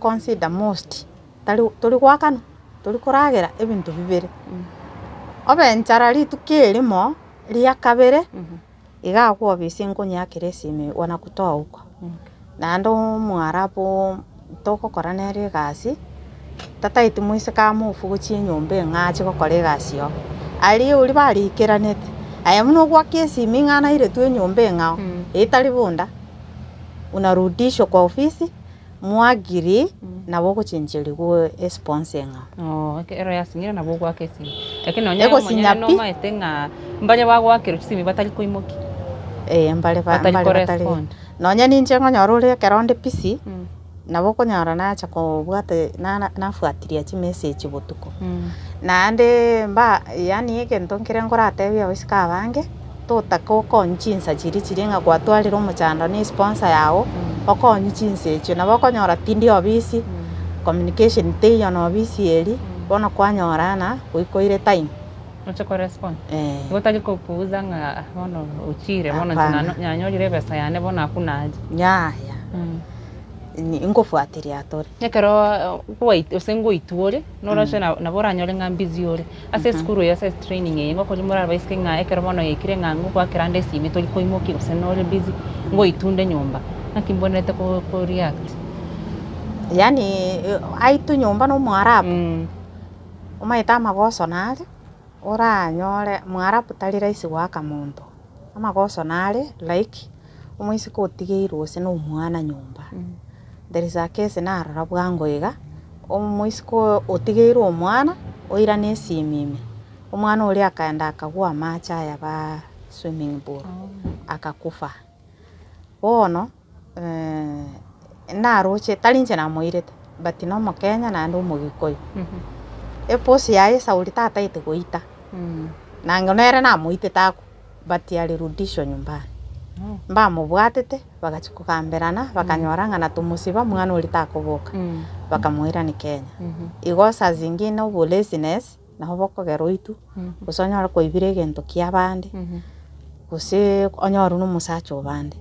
consider most tori gwakana tori koragera ebinto bibere obe enchara rituko erimo ria kabere iga gwobisi nkonyakera esimi wana kutoa huko naende omwarabu togokora nere egasi tataiti moise kamofu gochia enyomba eng'ache gokora egasi igo aria ori barikeranete aya buna ogwaka esimi ng'a nairetwe enyomba eng'ao etari bunda unarudishwa kwa ofisi mwagiri nabo ogochencheriwa esponsor eng'ao ero yasinyire nabo ogwaka esimi lakini nonye nomaete ng'a mbare bagwakera chisimi batari koimoki mbare batari nonye ninche ng'onyora ore ekero ndi busy nabo okonyora nacha kobwate nafuatiria chimessage botuko naende yaani egento nkere nkoratebia abasika abange totaka okonywa chinsa chiri ng'a gwatwarire omochando na sponsor yago okonywa chinsa echio nabo okonyora tindi obisi communication teiyo na obisi eri bono kwanyora goikoire time noche correspond gotari kopuuza ng'a bono uchire bono nyanyorire ebesa yane bono hakuna haja ngofuatiria atore nekero ose ngoitwore noroche nabo oranyore ng'a busy ore ase esukuru ase training eye ngokori morabaisike ng'a ekero bono yaikire ng'a ngogwakera nde esimi tori koimoki gose nore busy ngoitunde nyomba naki mbonete ko react yaani aitu nyomba no mwarabu omaete amagoso nare oranyore mwarabu tari rahisi gwaka monto amagoso nare like omoisiko otigeirwe ase na omwana nyomba there is a case narora bwango iga omoisiko otigeirwe omwana oira na esimi ime omwana oria akaenda akagwa amache aya ba swimming pool akakufa bono naroche tari inche namoirete but no omokenya naende omogikuyu eposi yaye sauri tataete goita nange nere namoitete ako but alirudishwa nyumbani mbamobwatete bagachi kogamberana bakanyora ng'a na tomosiba mwana ori takoboka bakamwira ni Kenya igo saa zingine obo laziness naho bokogera oitu gusonyora koibire egento kia bande gose onyoru no musacha obande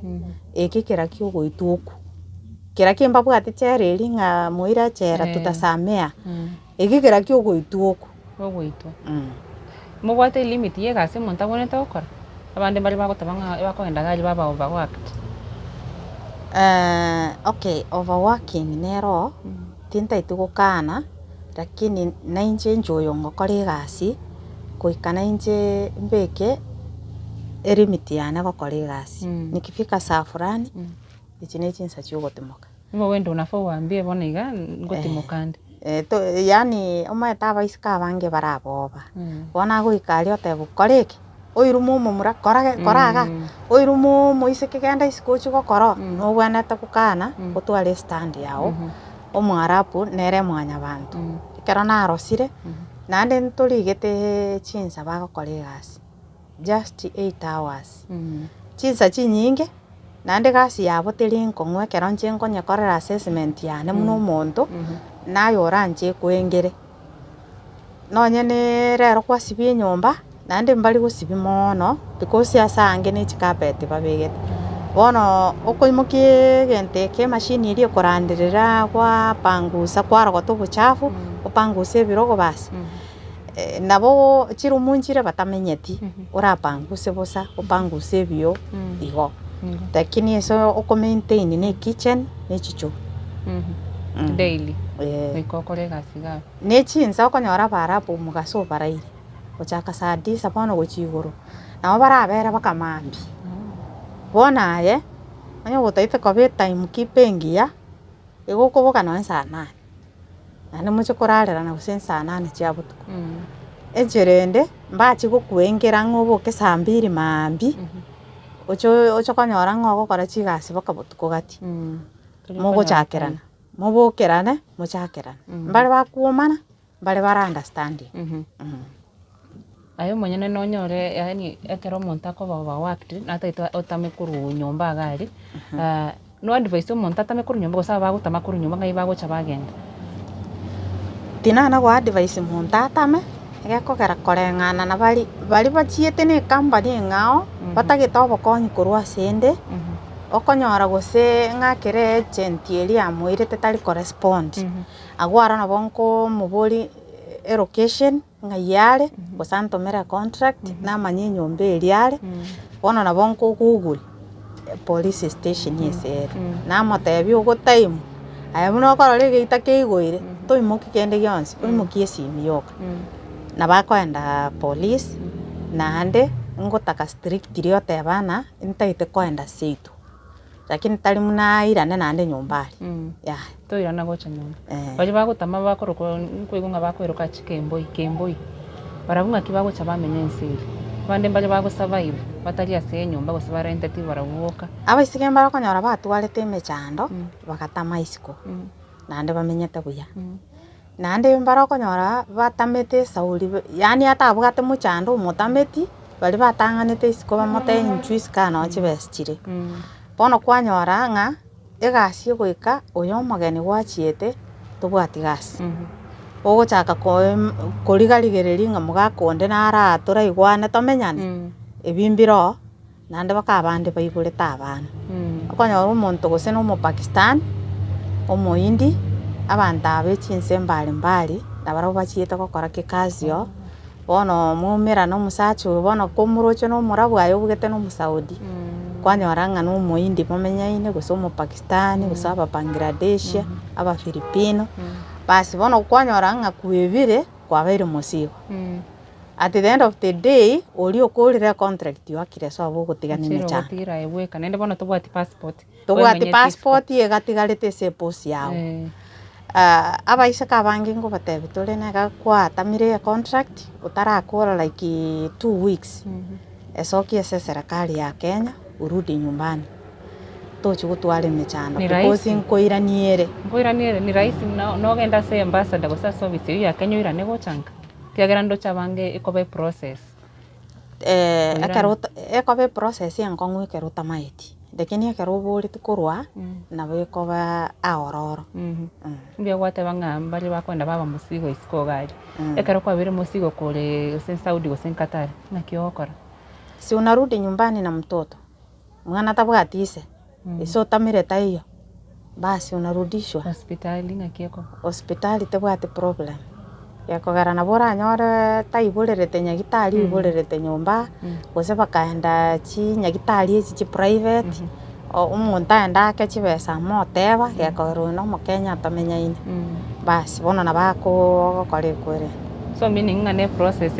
eki kera kio goitu oku kera kimba bwate chereri nga moira chera tutasamea eki kera kio goitu oku goitu mubwate limit ye gase monta bonete okora abande bari bagotabanga bakoenda gari baba overworked okay overworking nero tinta itugukana lakini nainje njoyo ngokora egasi koikana inje mbeke limit yana gokora egasi nikifika saa fulani ichi ne chinsa chiogotemoka nibo wendo unafaa waambie bona iga ngotimokande yani omaeta abaisika bange baraboba bona goikari otebukoreke oirumo mumura koraga oirumo moise kigenda isikochi gokora no bwanete gukana gutware stand yao omwarapu nere mwanya bantu kero narosire nande ntorigete chinsa bagokora egasi just 8 hours chinsa chinyinge nande gasi yabo teri nkong'we kero nche nkonyekorera assessment yane muno omonto nayora nche kwengere nonye ne rero kwasibia enyomba nande mbari gosibi mono because asange ne chikapeti babegete bono okoimokie gente ke machine iri korandirira kwa pangusa kwarogota obuchafu opangusa ebirogo basi nabo chirumunchire batamenyeti orapanguse bosa opanguse ebio igo lakini eso okomaintain ne kitchen ne chicho daily ikokore gasiga ne chinsa okonyora barapo mugaso baraire ochaka saa 10 bono gochigoro nabo barabera bakamambi bona aye onye gotaite kobe time keeping ya egokoboka no saa 8 nane muche korarera na gose saa 8 chia butuko ejerende mbachi gokwengera ng'oboke saa 2 mambi ocho konyora ng'ogokora chigasi boka butuko gati mogochakerana mobokerane mochakerana mbare bakuomana mbare bara understanding ayo monyene nonyore yani ekero omonto akoba overworked nataita otame kuru nyomba gari no advice omonto atame kuru nyomba gose bagotama kuru nyomba ngai bagocha bagenda tinana go advice omonto atame egekogera koreng'ana na bari bachiete ne company ng'ao batagete obokonyi korwa asende okonyora gose ng'akere agent eri amoirete tari correspond agwara nabo nkomobori location ng'aiare gose antomera contract namanya enyomba eriare bono nabo nkogoogle police station esere namotebi ogo time aya buna okorora egeita keigoire toimoki kende gionsi oimoki esimi yoka nabakoenda police nande ngotaka strictly otebana ntaite koenda seitu lakini tari munairane nande nyombari ya toirana gocha nyomba bari bagotama bakoroko nkoigonga bakweroka kemboi barabunga kibagocha bamenye ensiri bande mbali bago survive batari ase nyomba gose barenteti barabuoka abaisike barakonyora batwarete emechando bakatama isiko nande bamenyete buya nande barakonyora batamete sauri yani atabugate muchando omotameti bari batang'anete isiko bamote injuice kana chibeschire bono kwanyora ng'a egasi egoika oyo omogeni gwachiete tobwati gasi ogochaka korigarigereria ng'a mogakonde naratora igwane tomenyane ebimbiro nande bakabande baigorete abana okonyora omonto gose na omopakistan omoindi abanto aba echinse mbali nabarabo bachiete gokora kekazio bono moumera na omosacha oyo bono komoroche na omorabu aye obugete na omosaudi kwanyora ng'a na omoindi momenyaine gose omopakistani gose ababangladesh abafilipino basi bono kwanyora ng'a kwebire kwabaire mosigo at the end of the day ori okorire contract yakire so abo gotigana mecha gotira ebweka nende bono tobwati passport egatigarete seposi yao abaiseka abange ngobatebi tore nega kwatamire contract utarakora like 2 weeks esoki ese serikali ya Kenya urudi nyumbani tochi gutware mechano because nkoiraniere ni rahisi no genda se ambassador gose service ya Kenya ira nego chanka kiagera ndo chabange ikobe process ekobe process yankongwe keruta maiti lakini ekero oborete korwa nabo ekoba aororo mbia gwateba ng'amba bari bakwenda baba musigo isiko gari ekero kwabire musigo kule Saudi gose Qatar ng'aki okora si unarudi nyumbani na mtoto mwana tabwatise iso tamire taiyo basi unarudishwa hospitali ng'aki eko hospitali tebwate problem yakogera na bora nyore taiborerete nyagitari iborerete nyumba gose bakaenda chi nyagitari echi private umuntu aenda ake chibesa moteba yakogera no mukenya atamenyaine basi bono nabako kore kwere so meaning ngane process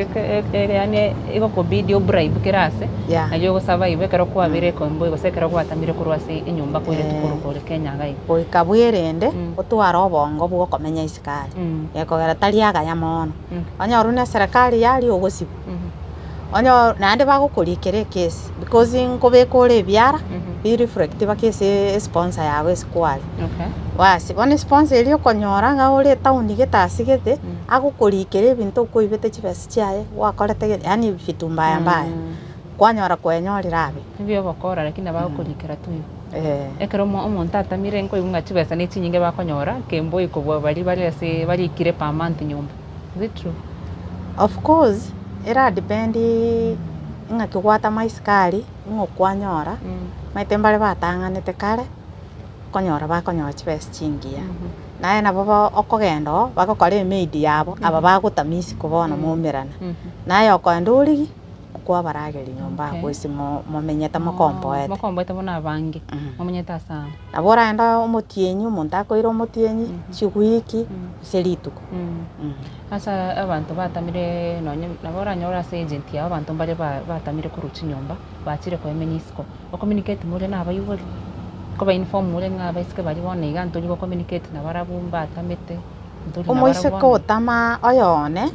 yani iko kubidi bribe kirase na yo survive kero kwabire kombo gose kero kwatamire kurwase inyumba kwire tukuru Kenya gai oikabwirende otwara obongo bwo komenya isikari yakogera tari agaya mono onyoru na serikali yali ogosibu onyo nande bagukurikire case because ngobe kore biara bi reflective case sponsor yawe squad wasi bone sponsor iliyo konyora nga ore town getasigete agukurikire bintu kuibete chibesi chaye wakorete yani vitu mbaya mbaya kwanyora kwenyorira abe nibyo bakora lakini bagukurikira tu ekero omuntu atamire nko ibunga chibesa ne chinyinge bakonyora kembo ikobwa bari ase bari ikire per month nyumba is it true of course era dependi ng'akigwata maisikari ng'okwanyora maite mbare batanganete kare konyora bakonyora chibesi chingia naye nabo okogenda bagokora emaidi yabo aba bagotamisi kubona mumirana naye okwenda origi kwa barageri nyumba kwisi momenyeta mokomboete bona abange momenyeta sana nabora enda omotienyi omuntu akoire omotienyi chigwiki serituko asa abantu batamire nonye nabora nyora ase agent yabo abantu mbare batamire kuruchi nyumba bachire ko emenisco o communicate mure na abayubori ko ba inform mure ngaba iske bari bona iganto ligo communicate na barabumba atamete omoise ko tama oyone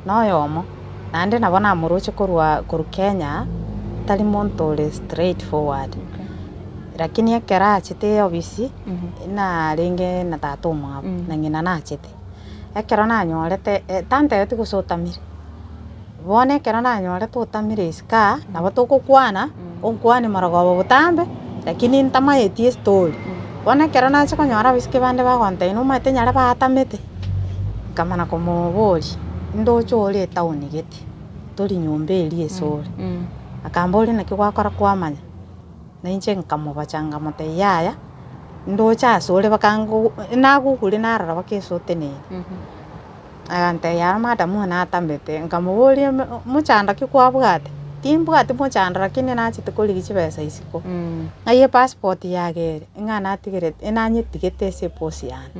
noyomo nande nabona muruche korwa Kenya tali montole straight forward lakini ekera achite obisi na ringe na tatu mwa na ngina na achite ekera na nyorete tante yote gusotamire bone ekera na nyorete utamire iska nabo tukukwana onkwane maragobo butambe lakini ntama yetie story bone ekera na chiko nyora biske bande bagonte ino mate nyara batamete kamana komobori ndocho ore town gete tori nyumba eri esore akambori na kigwakora kwamanya na inche nkamubachanga mote yaya ndocha asore bakangu nagugure narara bakesote ne ante ya madamu na atambete nkamubori muchanda kikwabwate timbwate muchanda lakini nachite kuri gichibesa isiko aye passport yage ngana tigere enanye tigete se posiana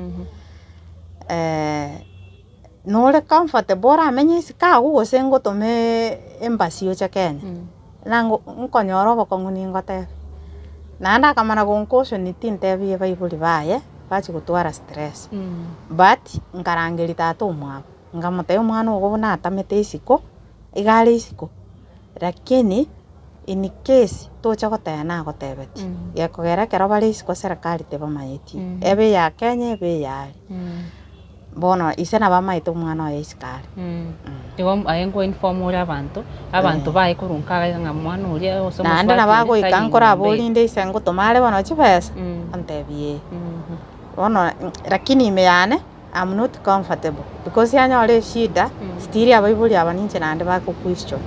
nore comfortable amenye isika gose ngotome embassy yo cha Kenya nango nkonyoro bokonguni ngote nanda kamana gonkosho ni tintebie baibuli baye bachi gutwara stress but nkarangeri tato mwa ngamote umwana ugo na atamete isiko igari isiko lakini in case tocha gotena gotebeti yakogera kero bari isiko serikali teba mayeti ebe ya Kenya ebe ya bono isena bamaite umwana wa isikari tigo ayengo inform uri abantu baye kurunka nga mwana uri osomo nanda nabago ikankora bolinde isengo tomare bono chibesa antebie bono lakini meyane I'm not comfortable because yanyore shida still abaibuli abaninche nande bako question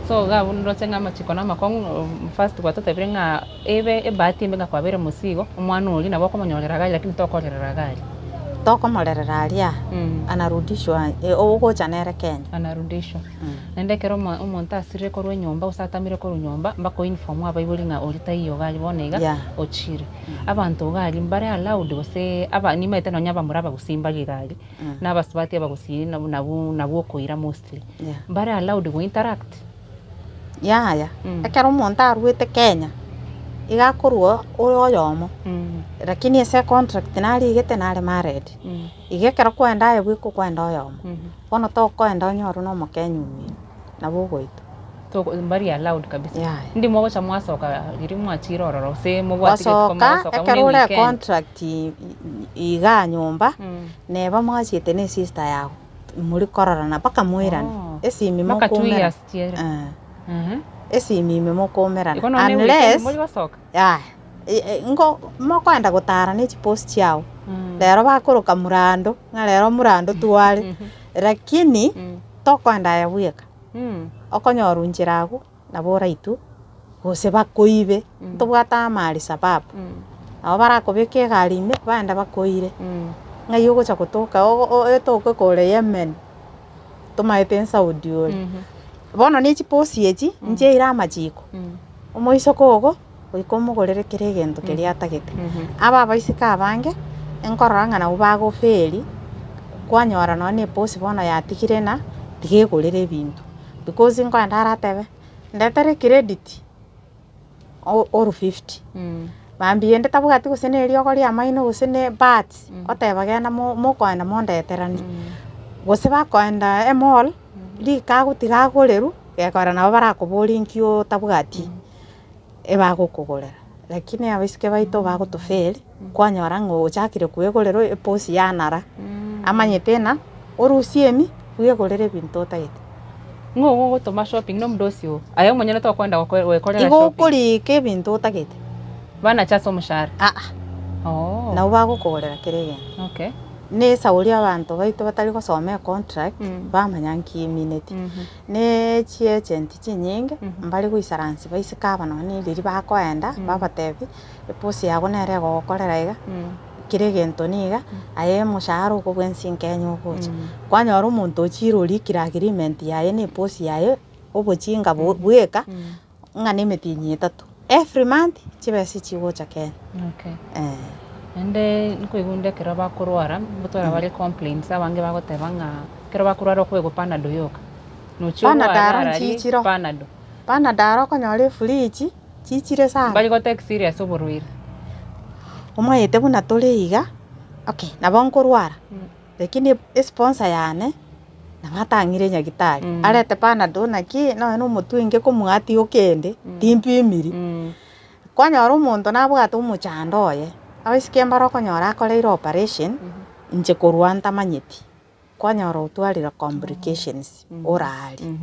so ga undo chenga machiko na makongo first kwa tata brenga ebe bahati mbenga kwa bere musigo umwana uri nabo komonyorera gari lakini tokorera gari tokomorera aria anarudishwa ogo chanere Kenya anarudishwa nende kero umuntu asire korwe nyumba usatamire korwe nyumba mbako inform abaibuli nga orita iyo gari bonega ochire abantu gari mbare allowed gose aba nimaite no nyaba muraba gusimba gari n'abasubati abagusina nabo koira mostly mbare allowed go interact ekero umuntu arwete Kenya igakorwo oyomo lakini ese contract nari igete nari married igekera kwenda ye bwiko kwenda oyomo bono to kwenda nyoru no mukenyu nabo goito to mbari allowed kabisa ndi mwogo cha mwasoka iri mwachiro ororo se mubwati ko mwasoka ekero ure contract iga nyumba neba mwachite ne sister yago muri kororana paka mwirana esimi moko esimime mokomerana iko none unless muri basoka ngo mokwenda gutara ni post yao lero bakoroka murando nga lero murando tuwale lakini tokwenda ya bweka okonyoru njiragu na bora itu gose bakoibe tubwata mali sababu abo barakobeke garime banda bakoire nga yugo cha kutoka etoke kore Yemen tumaite Saudi bono ni chiposi echi nje ira majiko omoiso kogo oikomogorere kere gento keria atagete aba baisika abange enkorora na ubago feri kwanyora no ni posi bono yatigire na tigegorere bintu because ngo andara tebe ndetere credit oru 50 bambi ende tabugati gusene eri ogori amaino gusene but oteba gena mo kwenda mondeterani gose bakwenda emol ri kagutiga goreru gekora nabo barakobori nkio tabugati ebagokogorera lakini abisike baito bagotoferi kwanyora ngo chakire kwegorero eposi yanara amanyete na orusiemi kwegorere bintu otagete ngo gutuma shopping no mdocio ayo mwenyene to kwenda wekorera shopping shopping igokuri ke bintu otagete bana chaso mushara na ubagokogorera kirege okay ne sauri abantu baito batari gosome contract bamanyanki minute ne chi agent chinyinge mbali guisaransi baisika abana ni riri bakoenda babatebi eposi yago nere gokorera iga kirege ntoniga aye mushahara uko bwensi Kenya ugocha kwanyora umuntu ochirori kira agreement yaye ne posi yaye obochinga bweka ngane metinyi 3 every month chibesi chigocha Kenya okay ende nkuigunde kero bakurwara butora bari complaints abange bagotebanga kero bakurwara kwego panado yoka nucho panado konyore fridge chichire sana bali go take serious oborwira omayete buna toleiga okay nabonkurwara lakini sponsor yane nabatangire nyagitari arete panado naki no mutwinge kumwati okende timpimiri kwanyora umuntu nabwata umuchandoye abisike mbaro konyora akoreire operation nje kurwanta manyeti kwanyora utwarira complications orali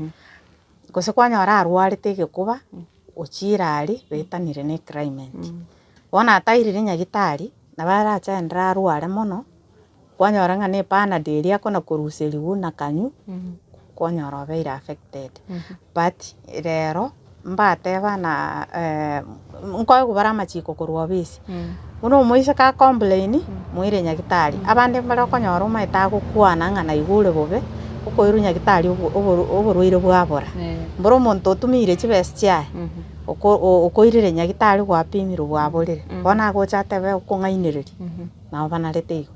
gose kwanyora arwarite gikuba uchirari betanire ne climate bona atairire nyagitari nabaracha ndra arware mono kwanyora ngane pana deria kona kuruseriwu na kanyu kwanyora beira affected but rero mbate bana nkoye kubara machiko kurwa bisi uno moise ka complain muire nyagitari abande mbara konyora umaita gukwana ngana igure bobe ukoiru nyagitari oborwire bwabora mboro muntu tumire chibestia ukoirire nyagitari gwapimiro bwaborire bona gocha tebe ukongainiriri na bana retego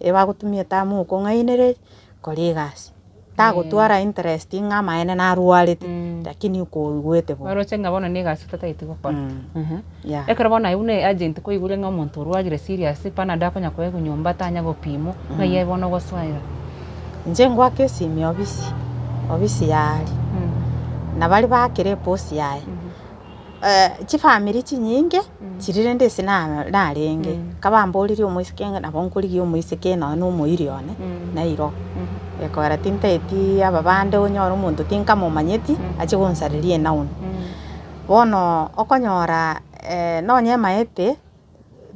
eba gutumie tamu ukongainiriri koligas tagutwara interest ngama ene na ruarite lakini uko gwete bo baro chenga bona ni gasita taiti gukora ekero bona une agent ko igure nga muntu ruagire serious panada konya kwe kunyomba tanya gopimo ngaye bona goswaira nje ngwa kesi mi obisi yali na bali bakire posi yaye chi family chinyinge chirire ndese na renge kabamboriri umuisikenga na bonkuri umuisike na no muirione na iro ekora tinteti ababande onyora umuntu tinka mumanyeti ache gonsaririe naun bono okonyora nonye maete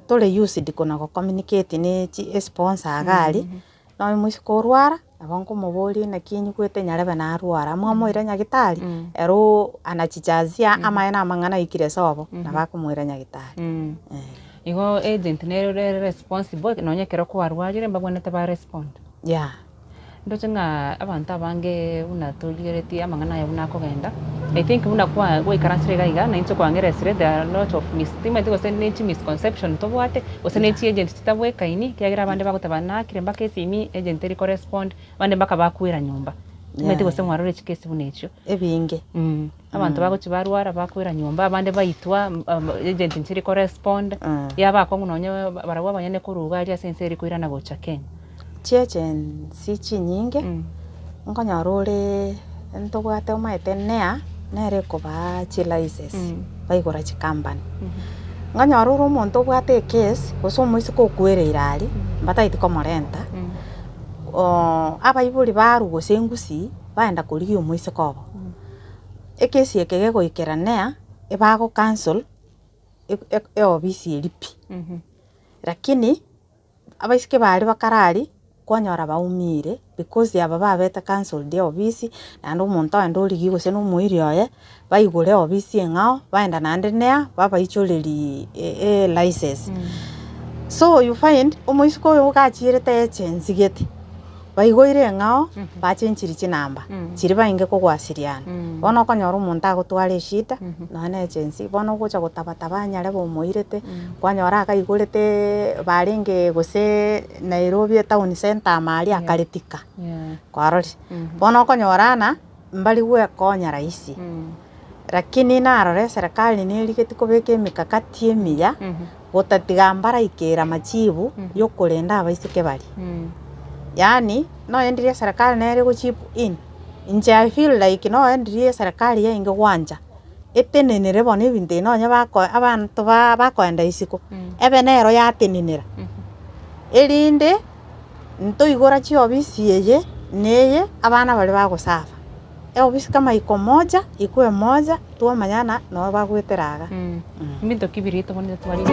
tole used kona go communicate ni chi sponsor agari no muisiko rwara abonko mobori na kinyi kwete nyarebe na rwara mwamoira nyagitari ero anachichazia amaena mangana ikire sobo na bakumwira nyagitari igo agent ne responsible nonye kero ko arwajire mbagwene ba respond ndocenga abantu abange unatogereti amangana ya unakogenda I think una kwa goikaransire gaiga na incho kwangeresire there are lot of misconception tobwate osenechi agent titabweka ini kiagira abande bagotabana kiremba kesi imi agent ri correspond bande baka bakwira nyumba mete gose mwarore chikesi bunecho ebinge abantu bagochibarwara bakwira nyumba abande baitwa agent ntiri correspond yaba ko nonye barabwa banyane kuruga ali asenseri kwira na gocha Kenya chechen si chinyinge nkonyarore ntobwate umaete nea nere koba chilices baigora chikambani nkonyarore umuntu bwate case gosomoisi ko kwereira ali mbataiti komorenta abaiburi baru gosengusi baenda kurigi umuise kobo ekesi ekege goikera nea ebago cancel obisi elipi lakini abaisike bari bakarari kwanyora baumire because aba babeta cancel de obisi nando omonto ando rigi gose no muiri oye baigure obisi engao baenda nande nea baba icholeri license so you find omoisiko yo gachirete agency gete baigoire engao bachenchiri chinamba chiri bainge kogwasiriana bono konyora omonto agotwara eshida none agency bono gocha gutabatabanya rebo moirete kwanyora akaigorete barenge gose Nairobi town center mari akaretika kwarori bono konyorana mbali gwe konya rahisi lakini narore serikali nerigeti kobeka emikakati emiya gotatiga mbara ikera machibu yokurenda abaisike bari yani no endirie serikali nere go chip in inje I feel like no endirie serikali ya inge gwanja etenenere bone ebintu no nya bako abantu bakoenda isiko ebe nero yatenenera erinde nto igora chi obisi yeye neye abana bali bagosafa obisi kama iko moja ikue moja tuwa manyana no bagweteraga Minto kibirito bone twari